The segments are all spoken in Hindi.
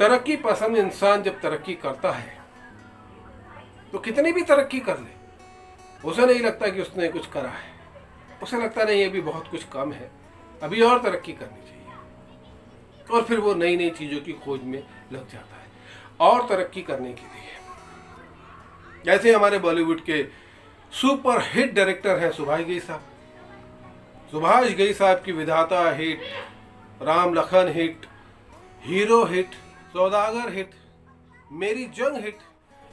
तरक्की पसंद इंसान जब तरक्की करता है तो कितनी भी तरक्की कर ले, उसे नहीं लगता कि उसने कुछ करा है। उसे लगता नहीं अभी बहुत कुछ कम है, अभी और तरक्की करनी चाहिए। और फिर वो नई नई चीज़ों की खोज में लग जाता है और तरक्की करने के लिए। जैसे हमारे बॉलीवुड के सुपर हिट डायरेक्टर हैं सुभाष घई साहब। सुभाष घई साहब की विधाता hit, Ram Lakhan hit, hero hit, सौदागर हिट, मेरी जंग हिट,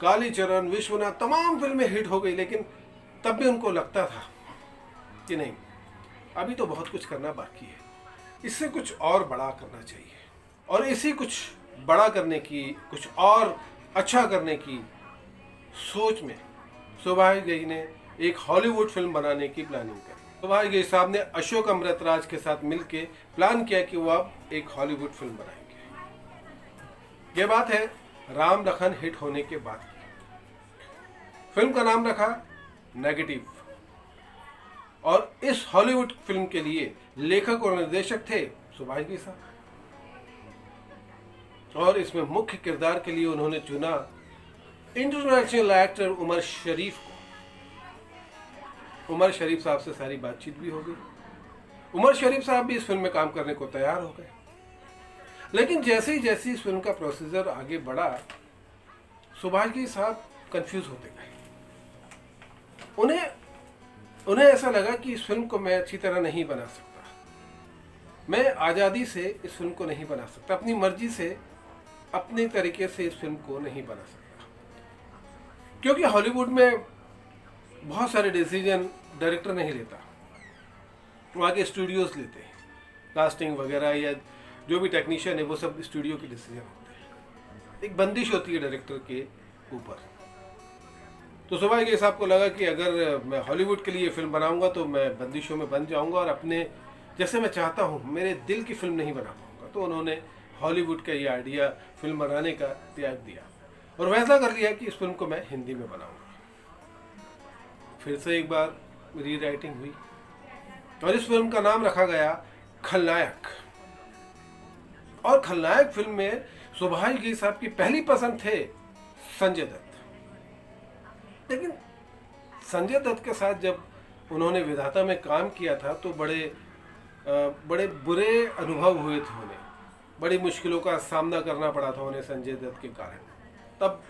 कालीचरण, विश्वनाथ, तमाम फिल्में हिट हो गई। लेकिन तब भी उनको लगता था कि नहीं, अभी तो बहुत कुछ करना बाकी है, इससे कुछ और बड़ा करना चाहिए। और इसी कुछ बड़ा करने की, कुछ और अच्छा करने की सोच में सुभाष घई ने एक हॉलीवुड फिल्म बनाने की प्लानिंग करी। सुभाष घई साहब ने अशोक अमृतराज के साथ मिलकर प्लान किया कि वो अब एक हॉलीवुड फिल्म बनाएंगे। ये बात है राम लखन हिट होने के बाद की। फिल्म का नाम रखा नेगेटिव। और इस हॉलीवुड फिल्म के लिए लेखक और निर्देशक थे सुभाष घई साहब। और इसमें मुख्य किरदार के लिए उन्होंने चुना इंटरनेशनल एक्टर उमर शरीफ को। उमर शरीफ साहब से सारी बातचीत भी हो गई। उमर शरीफ साहब भी इस फिल्म में काम करने को तैयार हो गए। लेकिन जैसे ही इस फिल्म का प्रोसीजर आगे बढ़ा, सुभाष घई साहब कंफ्यूज होते गए। उन्हें ऐसा लगा कि इस फिल्म को मैं अच्छी तरह नहीं बना सकता, मैं आज़ादी से इस फिल्म को नहीं बना सकता, अपनी मर्जी से, अपने तरीके से इस फिल्म को नहीं बना सकता। क्योंकि हॉलीवुड में बहुत सारे डिसीजन डायरेक्टर नहीं लेता, वहाँ के स्टूडियोज लेते हैं। कास्टिंग वगैरह या जो भी टेक्नीशियन है वो सब स्टूडियो के डिसीजन होते हैं। एक बंदिश होती है डायरेक्टर के ऊपर। तो सुभाष घई साहब को लगा कि अगर मैं हॉलीवुड के लिए फिल्म बनाऊंगा तो मैं बंदिशों में बन जाऊंगा और अपने जैसे मैं चाहता हूं, मेरे दिल की फिल्म नहीं बना पाऊंगा। तो उन्होंने हॉलीवुड का ये आइडिया फिल्म बनाने का त्याग दिया और वैसा कर लिया कि इस फिल्म को मैं हिंदी में बनाऊंगा। फिर से एक बार री राइटिंग हुई और इस फिल्म का नाम रखा गया खलनायक। और खलनायक फिल्म में सुभाष घई साहब की पहली पसंद थे संजय दत्त। लेकिन संजय दत्त के साथ जब उन्होंने विधाता में काम किया था तो बड़े बुरे अनुभव हुए थे उन्हें, बड़ी मुश्किलों का सामना करना पड़ा था उन्हें संजय दत्त के कारण। तब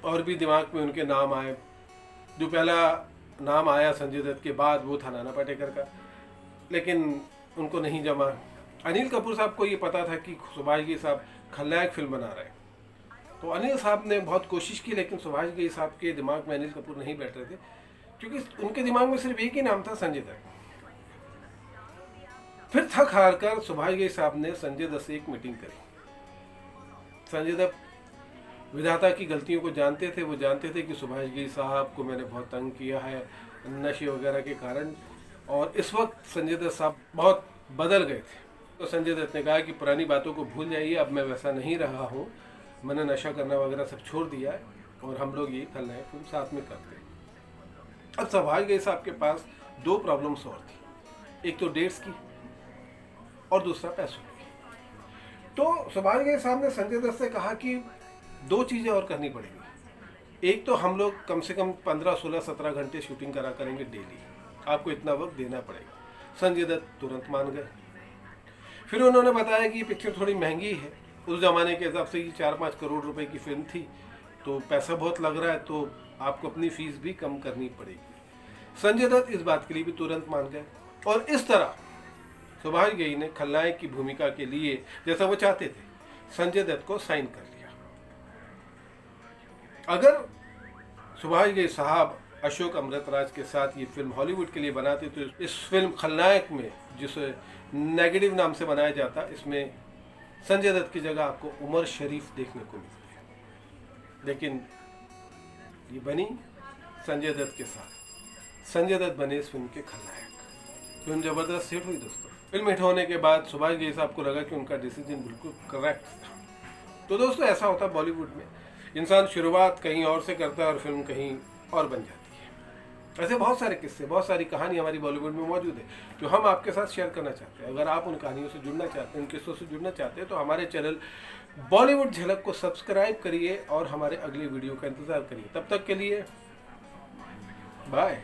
और भी दिमाग में उनके नाम आए। जो पहला नाम आया संजय दत्त के बाद वो था नाना पाटेकर का, लेकिन उनको नहीं जमा। अनिल कपूर साहब को ये पता था कि सुभाष घई साहब खलनायक फिल्म बना रहे हैं, तो अनिल साहब ने बहुत कोशिश की, लेकिन सुभाष घई साहब के दिमाग में अनिल कपूर नहीं बैठ रहे थे, क्योंकि उनके दिमाग में सिर्फ एक ही नाम था, संजय दत्त। फिर थक हार कर सुभाष घई साहब ने संजय दत्त से एक मीटिंग करी। संजय दत्त विधाता की गलतियों को जानते थे। वो जानते थे कि सुभाष घई साहब को मैंने बहुत तंग किया है नशे वगैरह के कारण, और इस वक्त संजय दत्त साहब बहुत बदल गए थे। तो संजय दत्त ने कहा कि पुरानी बातों को भूल जाइए, अब मैं वैसा नहीं रहा हूँ, मैंने नशा करना वगैरह सब छोड़ दिया है और हम लोग ये खलनायक फिल्म साथ में करते हैं। अब सुभाष घई साहब के पास दो प्रॉब्लम्स और थी, एक तो डेट्स की और दूसरा पैसों की। तो सुभाष घई साहब ने संजय दत्त से कहा कि दो चीज़ें और करनी पड़ेंगी। एक तो हम लोग कम से कम 15, 16, 17 घंटे शूटिंग करा करेंगे डेली, आपको इतना वक्त देना पड़ेगा। संजय दत्त तुरंत मान गए। फिर उन्होंने बताया कि ये पिक्चर थोड़ी महंगी है, उस ज़माने के हिसाब से ये 4-5 करोड़ रुपए की फिल्म थी, तो पैसा बहुत लग रहा है, तो आपको अपनी फीस भी कम करनी पड़ेगी। संजय दत्त इस बात के लिए भी तुरंत मान गए और इस तरह सुभाष घई ने खलनायक की भूमिका के लिए, जैसा वो चाहते थे, संजय दत्त को साइन कर लिया। अगर सुभाष घई साहब अशोक अमृतराज के साथ ये फिल्म हॉलीवुड के लिए बनाते तो इस फिल्म खलनायक में, जिसे नेगेटिव नाम से बनाया जाता, इसमें संजय दत्त की जगह आपको उमर शरीफ देखने को मिलते। लेकिन ये बनी संजय दत्त के साथ। संजय दत्त बने इस फिल्म के खलनायक। फिल्म जबरदस्त हिट हुई दोस्तों। फिल्म हिट होने के बाद सुभाष घई साहब को लगा कि उनका डिसीजन बिल्कुल करेक्ट था। तो दोस्तों ऐसा होता है बॉलीवुड में, इंसान शुरुआत कहीं और से करता है और फिल्म कहीं और बन जाती है। ऐसे बहुत सारे किस्से, बहुत सारी कहानी हमारी बॉलीवुड में मौजूद है जो हम आपके साथ शेयर करना चाहते हैं। अगर आप उन कहानियों से जुड़ना चाहते हैं, उन किस्सों से जुड़ना चाहते हैं, तो हमारे चैनल बॉलीवुड झलक को सब्सक्राइब करिए और हमारे अगले वीडियो का इंतज़ार करिए। तब तक के लिए बाय।